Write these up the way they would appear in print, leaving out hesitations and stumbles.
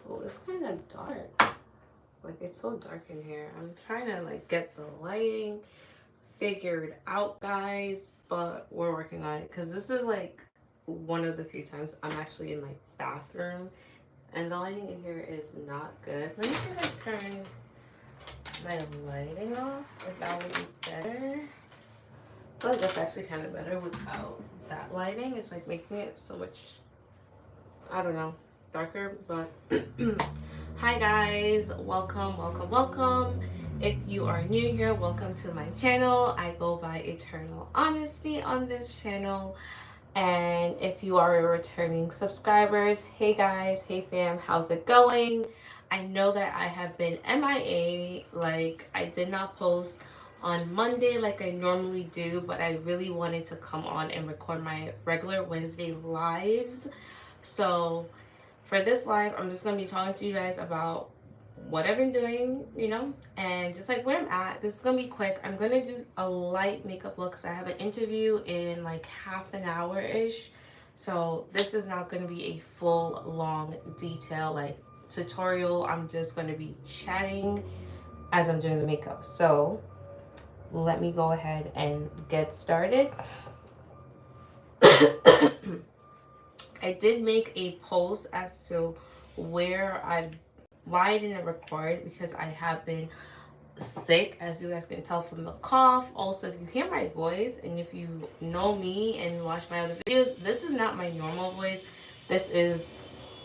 Oh, it's kind of dark. Like, it's so dark in here. I'm trying to, like, get the lighting figured out, guys, but we're working on it because this is, like, one of the few times I'm actually in my bathroom and the lighting in here is not good. Let me see if I turn my lighting off, if that would be better. I feel like that's actually kind of better without that lighting. It's, like, making it so much, I don't know, darker, but hi guys, welcome. If you are new here, welcome to my channel. I go by Eternal Honesty on this channel. And if you are a returning subscribers, hey guys, hey fam, how's it going? I know that I have been MIA, like I did not post on Monday like I normally do, but I really wanted to come on and record my regular Wednesday lives. So for this live, I'm just going to be talking to you guys about what I've been doing, and just like where I'm at. This is going to be quick. I'm going to do a light makeup look because I have an interview in like half an hour-ish. So this is not going to be a full, long, detail like tutorial. I'm just going to be chatting as I'm doing the makeup. So let me go ahead and get started. I did make a post as to why I didn't record because I have been sick, as you guys can tell from the cough. Also, if you hear my voice and if you know me and watch my other videos, this is not my normal voice. This is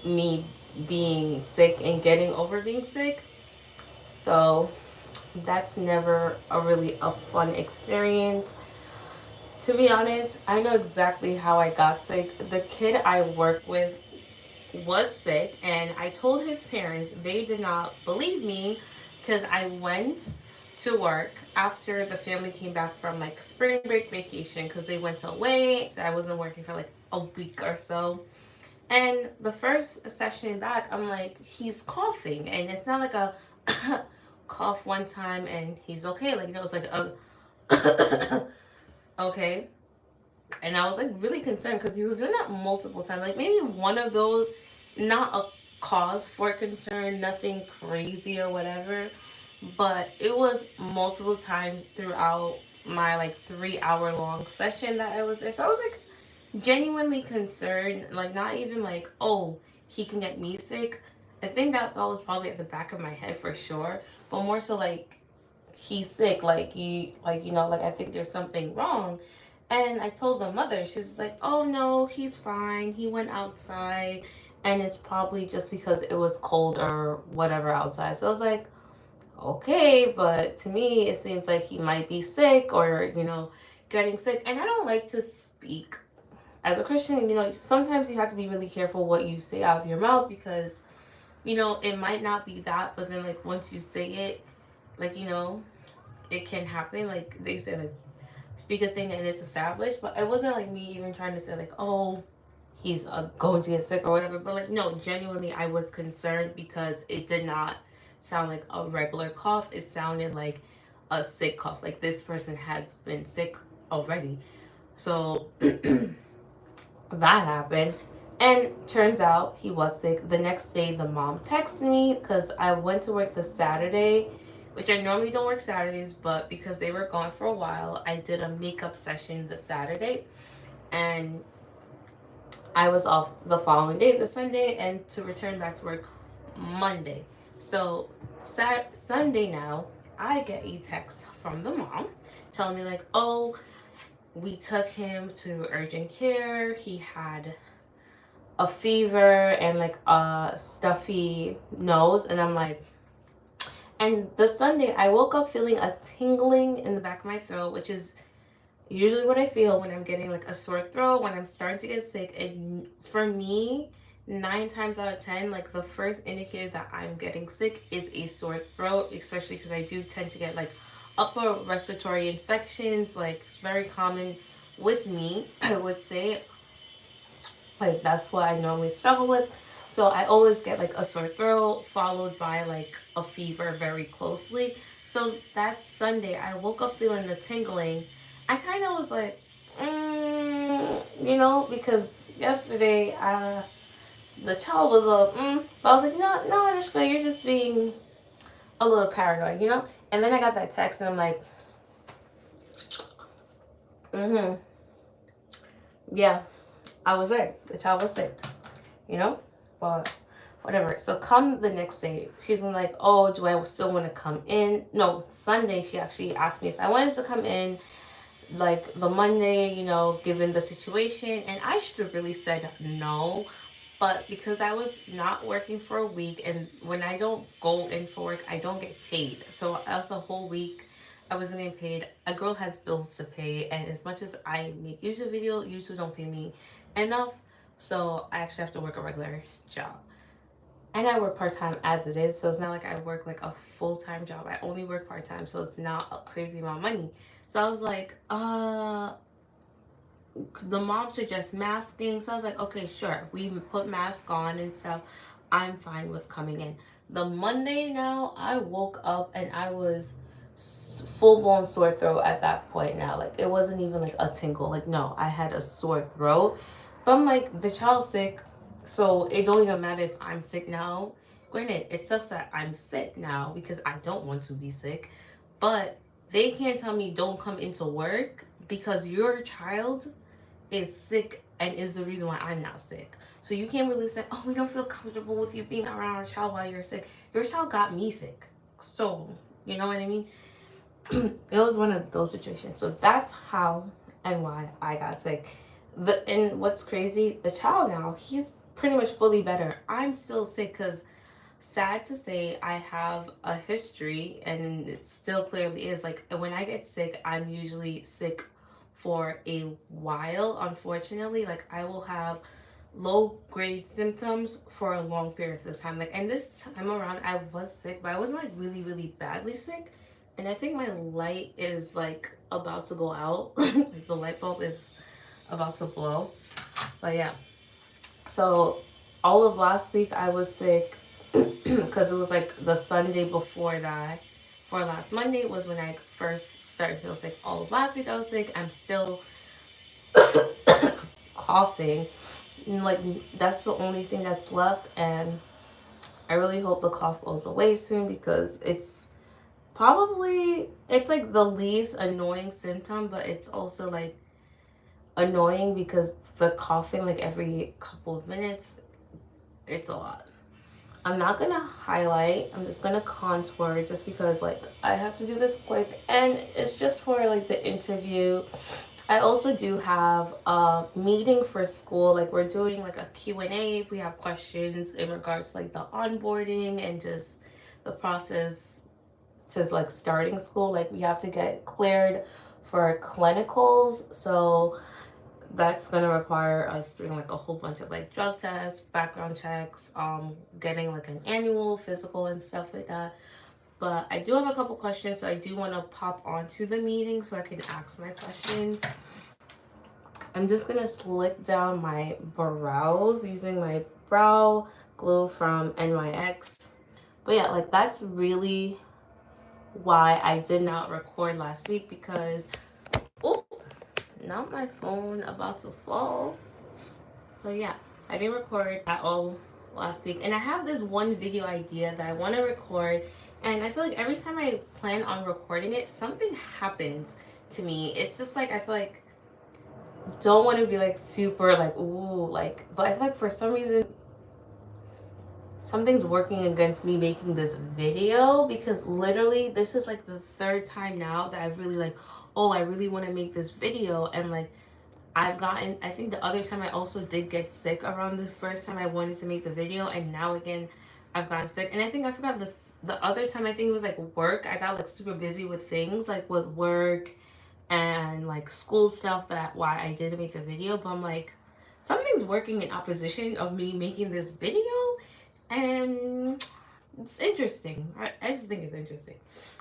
me being sick and getting over being sick. So that's never a fun experience. To be honest, I know exactly how I got sick. The kid I work with was sick, and I told his parents. They did not believe me because I went to work after the family came back from like spring break vacation because they went away, so I wasn't working for like a week or so. And the first session back, I'm like, he's coughing, and it's not like a cough one time and he's okay. Like, it was like a okay. And I was like really concerned because he was doing that multiple times. Like maybe one of those, not a cause for concern, nothing crazy or whatever, but it was multiple times throughout my like 3 hour long session that I was there. So I was like genuinely concerned, like not even like, oh, he can get me sick. I think that thought was probably at the back of my head for sure, but more so like he's sick, like I think there's something wrong. And I told the mother, she was like, oh no, he's fine. He went outside and it's probably just because it was cold or whatever outside. So I was like, okay, but to me, it seems like he might be sick or, getting sick. And I don't like to speak as a Christian, sometimes you have to be really careful what you say out of your mouth because, it might not be that, but then like once you say it, like, it can happen. Like they say, like, speak a thing and it's established, but it wasn't like me even trying to say like, oh, he's going to get sick or whatever. But like, no, genuinely, I was concerned because it did not sound like a regular cough. It sounded like a sick cough. Like this person has been sick already. So that happened. And turns out he was sick. The next day, the mom texted me because I went to work the Saturday, which I normally don't work Saturdays, but because they were gone for a while, I did a makeup session the Saturday. And I was off the following day, the Sunday, and to return back to work Monday. So Sunday now, I get a text from the mom telling me like, oh, we took him to urgent care. He had a fever and like a stuffy nose. And I'm like, and the Sunday I woke up feeling a tingling in the back of my throat, which is usually what I feel when I'm getting like a sore throat, when I'm starting to get sick. And for me, 9 times out of 10, like the first indicator that I'm getting sick is a sore throat, especially because I do tend to get like upper respiratory infections. Like it's very common with me, I would say. Like that's what I normally struggle with. So I always get like a sore throat followed by like a fever very closely. So that Sunday, I woke up feeling the tingling. I kind of was like, because yesterday the child was but I was like, no, no, Anushka, you're just being a little paranoid, you know? And then I got that text and I'm like, yeah, I was right. The child was sick, you know? But whatever. So come the next day, she's like, oh, do I still want to come in? No, Sunday, she actually asked me if I wanted to come in, like the Monday, you know, given the situation. And I should have really said no. But because I was not working for a week, and when I don't go in for work, I don't get paid. So I was a whole week, I wasn't getting paid. A girl has bills to pay, and as much as I make YouTube video, YouTube don't pay me enough. So I actually have to work a regular job. And I work part time as it is, so it's not like I work like a full time job. I only work part time, so it's not a crazy amount of money. So I was like, the mom suggests masking. So I was like, okay, sure. We put mask on and stuff. I'm fine with coming in. The Monday now, I woke up and I was full blown sore throat at that point now. Like, it wasn't even like a tingle. Like, no, I had a sore throat. But I'm like, the child's sick. So it don't even matter if I'm sick now. Granted, it sucks that I'm sick now because I don't want to be sick. But they can't tell me don't come into work because your child is sick and is the reason why I'm now sick. So you can't really say, oh, we don't feel comfortable with you being around our child while you're sick. Your child got me sick. So, you know what I mean? It was one of those situations. So that's how and why I got sick. And what's crazy, the child now, he's pretty much fully better. I'm still sick because sad to say I have a history and it still clearly is like when I get sick, I'm usually sick for a while. Unfortunately, like I will have low grade symptoms for a long period of time. Like, and this time around I was sick, but I wasn't like really really badly sick. And I think my light is like about to go out. Like the light bulb is about to blow. But yeah, so all of last week I was sick because it was like the Sunday before that. For last Monday was when I first started to feel sick. All of last week I was sick. I'm still coughing. And like that's the only thing that's left, and I really hope the cough goes away soon because it's like the least annoying symptom, but it's also like annoying because the coughing like every couple of minutes, it's a lot. I'm not gonna highlight, I'm just gonna contour just because like I have to do this quick and it's just for like the interview. I also do have a meeting for school, like we're doing like a Q&A if we have questions in regards to like the onboarding and just the process to like starting school. Like we have to get cleared for clinicals, so that's gonna require us doing like a whole bunch of like drug tests, background checks, getting like an annual physical and stuff like that. But I do have a couple questions, so I do want to pop onto the meeting so I can ask my questions. I'm just gonna slick down my brows using my brow glue from NYX. But yeah, like that's really why I did not record last week because oh, not my phone about to fall. But yeah, I didn't record at all last week. And I have this one video idea that I want to record. And I feel like every time I plan on recording it, something happens to me. It's just like, I feel like, don't want to be like super like, ooh, like, but I feel like for some reason, something's working against me making this video because literally this is like the third time now that I've really like, oh, I really want to make this video. And like, I've gotten, I think the other time I also did get sick around the first time I wanted to make the video, and now again I've gotten sick. And I think I forgot the other time, I think it was like work. I got like super busy with things like with work and like school stuff, that why I didn't make the video. But I'm like, something's working in opposition of me making this video, and it's interesting. I just think it's interesting.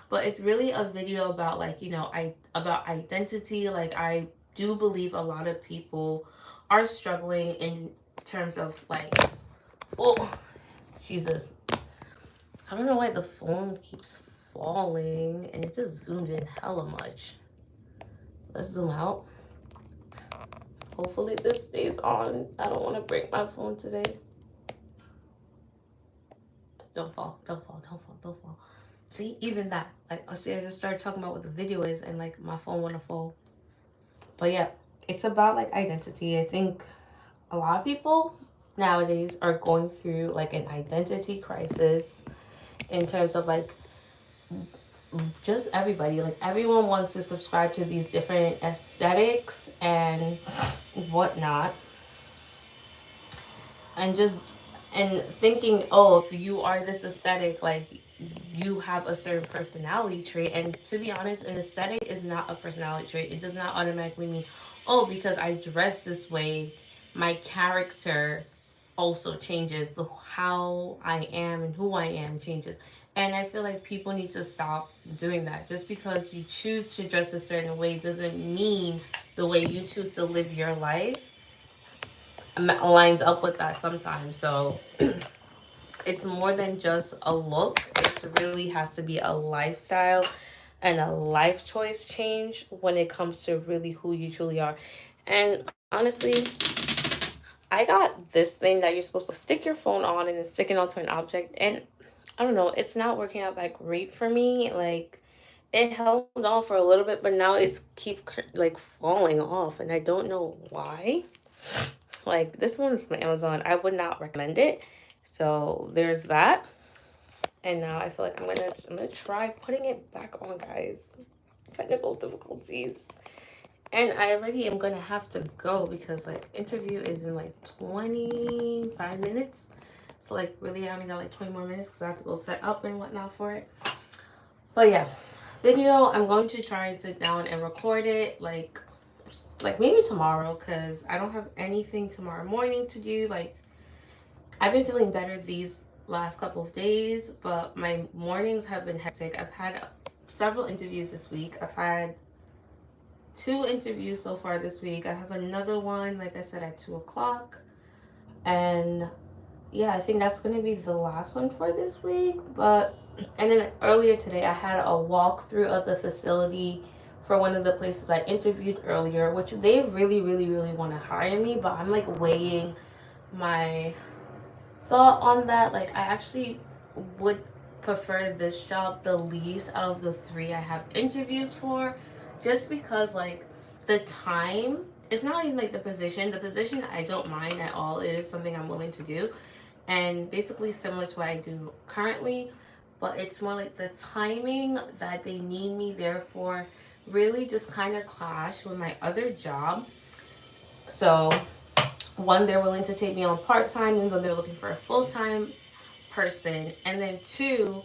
But it's really a video about like, you know, about identity. Like I do believe a lot of people are struggling in terms of like, oh, Jesus. I don't know why the phone keeps falling and it just zoomed in hella much. Let's zoom out. Hopefully this stays on. I don't want to break my phone today. Don't fall. Don't fall. Don't fall. Don't fall. See, even that. Like, see, I just started talking about what the video is, and like my phone wanna fall. But yeah, it's about like identity. I think a lot of people nowadays are going through like an identity crisis in terms of like just everybody. Like, everyone wants to subscribe to these different aesthetics and whatnot, and just and thinking, oh, if you are this aesthetic, like you have a certain personality trait. And to be honest, an aesthetic is not a personality trait. It does not automatically mean, oh, because I dress this way, my character also changes. The how I am and who I am changes. And I feel like people need to stop doing that. Just because you choose to dress a certain way doesn't mean the way you choose to live your life lines up with that sometimes. So it's more than just a look. It really has to be a lifestyle and a life choice change when it comes to really who you truly are. And honestly, I got this thing that you're supposed to stick your phone on and then stick it onto an object. And I don't know, it's not working out that great for me. Like, it held on for a little bit, but now it's like falling off, and I don't know why. Like, this one's from Amazon. I would not recommend it. So there's that. And now I feel like I'm gonna try putting it back on, guys. Technical difficulties. And I already am gonna have to go because like interview is in like 25 minutes. So like really I only got like 20 more minutes because I have to go set up and whatnot for it. But yeah, video, I'm going to try and sit down and record it like maybe tomorrow, because I don't have anything tomorrow morning to do. Like, I've been feeling better these last couple of days, but my mornings have been hectic. I've had several interviews this week. I've had 2 interviews so far this week. I have another one, like I said, at 2 o'clock. And yeah, I think that's going to be the last one for this week. And then earlier today, I had a walkthrough of the facility for one of the places I interviewed earlier, which they really, really, really want to hire me, but I'm like weighing my thought on that. Like, I actually would prefer this job the least out of the 3 I have interviews for, just because like the time, it's not even like the position I don't mind at all. It is something I'm willing to do, and basically similar to what I do currently, but it's more like the timing that they need me there for really just kind of clash with my other job. So one, they're willing to take me on part-time even though they're looking for a full-time person. And then 2,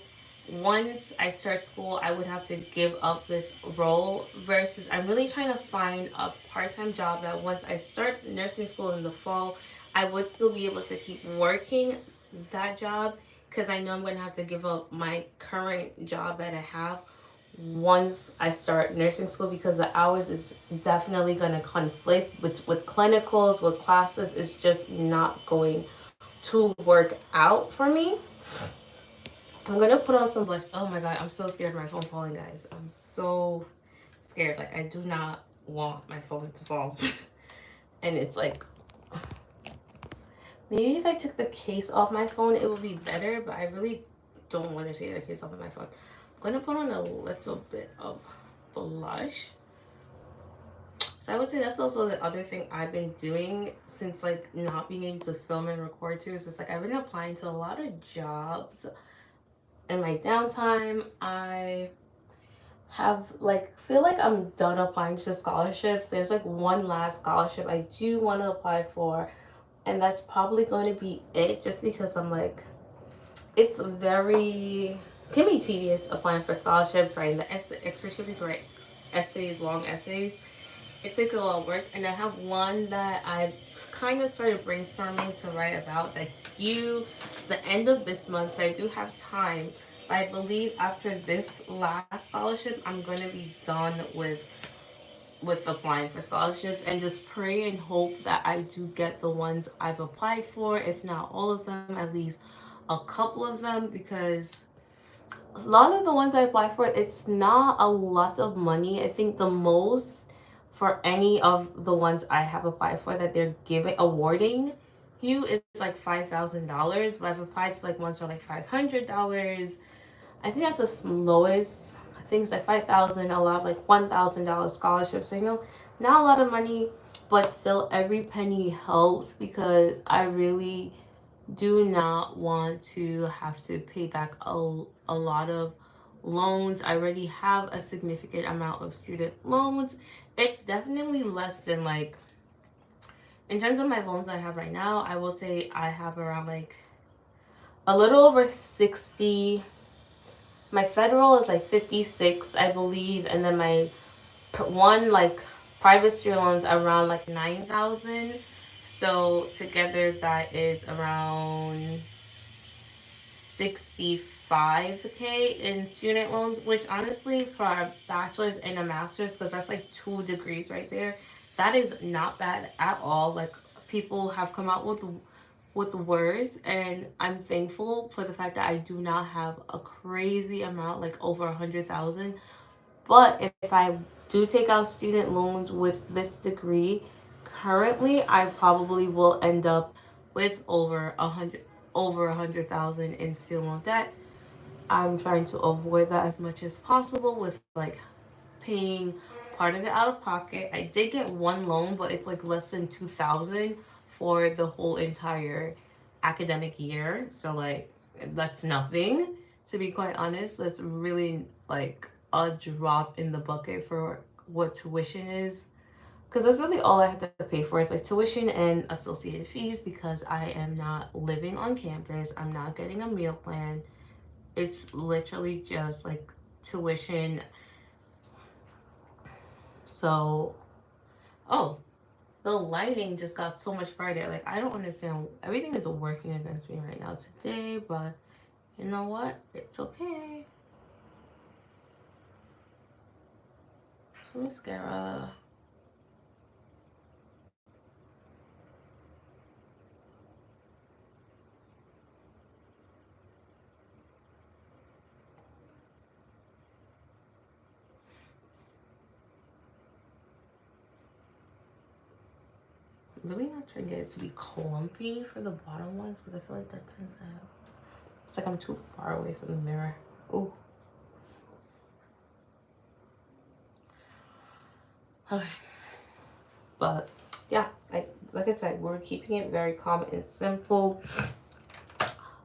once I start school, I would have to give up this role, versus I'm really trying to find a part-time job that once I start nursing school in the fall, I would still be able to keep working that job, because I know I'm going to have to give up my current job that I have once I start nursing school, because the hours is definitely going to conflict with clinicals, with classes. It's just not going to work out for me. I'm gonna put on some blush. Oh my god, I'm so scared of my phone falling, guys. I'm so scared. Like, I do not want my phone to fall. And it's like, maybe if I took the case off my phone, it would be better, but I really don't want to take the case off of my phone. I'm gonna put on a little bit of blush. So I would say that's also the other thing I've been doing since like not being able to film and record too, is just like I've been applying to a lot of jobs in my downtime. I have like feel like I'm done applying to scholarships. There's like one last scholarship I do want to apply for, and that's probably going to be it, just because I'm like, it's very, can be tedious applying for scholarships, writing the especially for essays, long essays. It takes a lot of work, and I have one that I kind of started brainstorming to write about that's due the end of this month, so I do have time. But I believe after this last scholarship, I'm going to be done with applying for scholarships, and just pray and hope that I do get the ones I've applied for, if not all of them, at least a couple of them, because a lot of the ones I apply for, it's not a lot of money. I think the most for any of the ones I have applied for that they're awarding few is like $5,000, but I've applied to like ones for like $500. I think that's the lowest. I think it's like 5,000. A lot of like $1,000 scholarships. So, not a lot of money, but still every penny helps because I really do not want to have to pay back a lot of loans. I already have a significant amount of student loans. It's definitely less than like, in terms of my loans I have right now, I will say I have around like a little over 60. My federal is like 56, I believe, and then my one like private student loans around like 9,000. So together that is around 65K in student loans, which honestly for a bachelor's and a master's, because that's like 2 degrees right there, that is not bad at all. Like, people have come out with worse, and I'm thankful for the fact that I do not have a crazy amount, like over 100,000. But if I do take out student loans with this degree, currently I probably will end up with over 100,000 in student loan debt. I'm trying to avoid that as much as possible with like paying part of it out of pocket. I did get one loan, but it's like less than 2,000 for the whole entire academic year. So like that's nothing, to be quite honest. That's really like a drop in the bucket for what tuition is. Because that's really all I have to pay for. It's like tuition and associated fees because I am not living on campus. I'm not getting a meal plan. It's literally just like tuition. So, oh, the lighting just got so much brighter. Like, I don't understand. Everything is working against me right now today, but you know what? It's okay. Mascara. Really not trying to get it to be clumpy for the bottom ones, because I feel like that tends to have. It's like I'm too far away from the mirror. Ooh. Okay. But yeah, like I said, we're keeping it very calm and simple.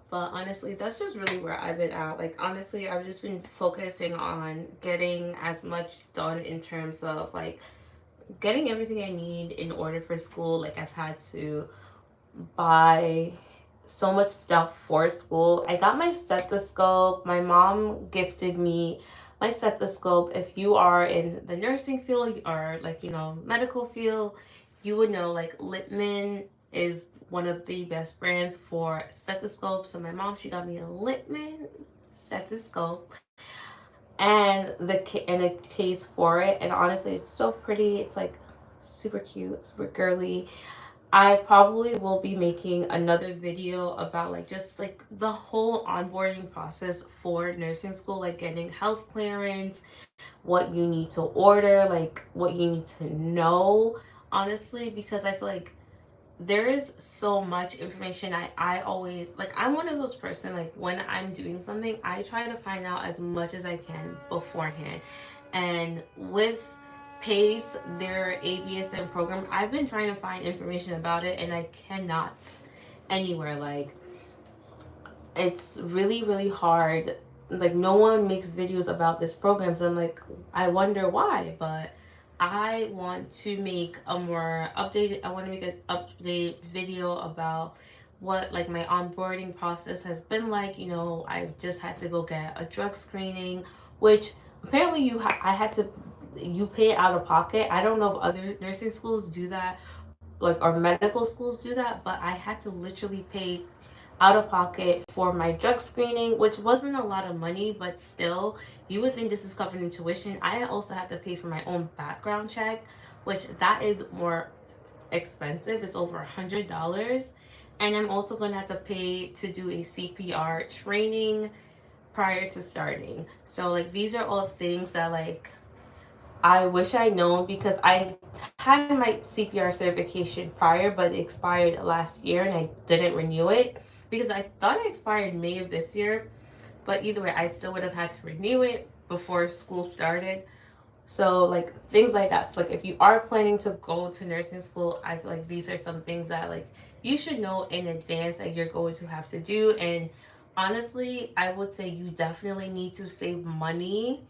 But honestly, that's just really where I've been at. Like, honestly, I've just been focusing on getting as much done in terms of like getting everything I need in order for school. Like, I've had to buy so much stuff for school. I got my stethoscope. My mom gifted me my stethoscope. If you are in the nursing field or like, medical field, you would know like Littman is one of the best brands for stethoscopes. So my mom, she got me a Littman stethoscope and a case for it. And honestly, it's so pretty. It's like super cute, super girly. I probably will be making another video about like just like the whole onboarding process for nursing school, like getting health clearance, what you need to order, like what you need to know, honestly, because I feel like there is so much information. I always like, I'm one of those person, like when I'm doing something, I try to find out as much as I can beforehand. And with PACE, their ABSN program, I've been trying to find information about it and I cannot anywhere. Like, it's really, really hard. Like, no one makes videos about this program. So I'm like, I wonder why. But I want to make a more updated, I want to make an update video about what like my onboarding process has been like. I've just had to go get a drug screening, which apparently I had to, you pay it out of pocket. I don't know if other nursing schools do that, like, or medical schools do that, but I had to literally pay out of pocket for my drug screening, which wasn't a lot of money, but still, you would think this is covered in tuition. I also have to pay for my own background check, which that is more expensive. It's over $100. And I'm also going to have to pay to do a CPR training prior to starting. So like, these are all things that like I wish I known, because I had my CPR certification prior, but it expired last year and I didn't renew it because I thought it expired May of this year. But either way, I still would have had to renew it before school started. So like things like that. So like if you are planning to go to nursing school, I feel like these are some things that like you should know in advance that you're going to have to do. And honestly, I would say you definitely need to save money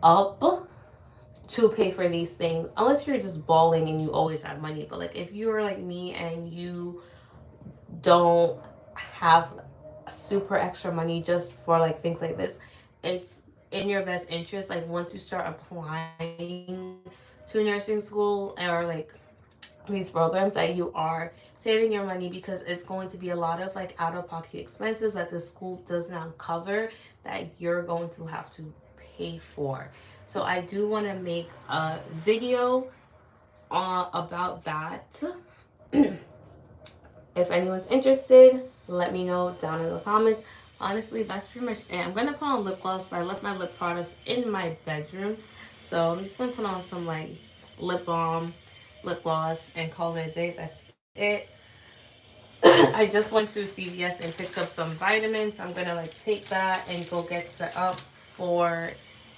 up to pay for these things, unless you're just balling and you always have money. But like if you're like me and you don't have super extra money just for like things like this, it's in your best interest, like once you start applying to nursing school or like these programs, that you are saving your money, because it's going to be a lot of like out of pocket expenses that the school does not cover, that you're going to have to pay for. So I do want to make a video about that. If anyone's interested, let me know down in the comments. Honestly, that's pretty much it. I'm gonna put on lip gloss, but I left my lip products in my bedroom, so I'm just gonna put on some like lip balm, lip gloss, and call it a day. That's it. I just went to CVS and picked up some vitamins. So I'm gonna like take that and go get set up for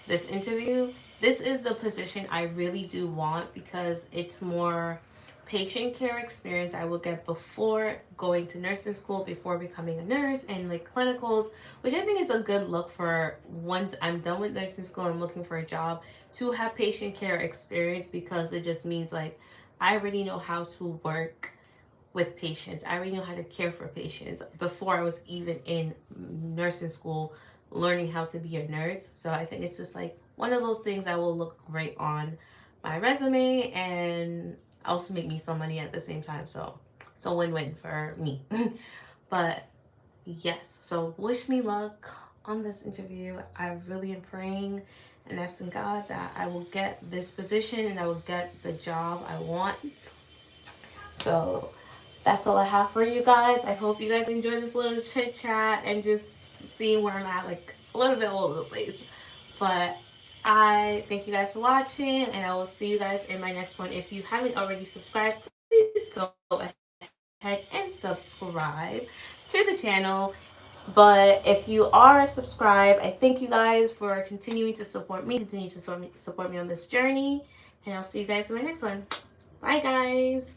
this interview. This is the position I really do want because it's more patient care experience I will get before going to nursing school, before becoming a nurse, and like clinicals, which I think is a good look for once I'm done with nursing school and looking for a job, to have patient care experience, because it just means like I already know how to work with patients. I already know how to care for patients before I was even in nursing school learning how to be a nurse. So I think it's just like one of those things that will look great on my resume and also make me some money at the same time. So it's a win-win for me. But yes, so wish me luck on this interview. I really am praying and asking God that I will get this position and I will get the job I want. So that's all I have for you guys. I hope you guys enjoyed this little chit chat and just seeing where I'm at, like a little bit all over the place. But I thank you guys for watching, and I will see you guys in my next one. If you haven't already subscribed, please go ahead and subscribe to the channel. But if you are subscribed, I thank you guys for continuing to support me, continue to support me on this journey, and I'll see you guys in my next one. Bye, guys.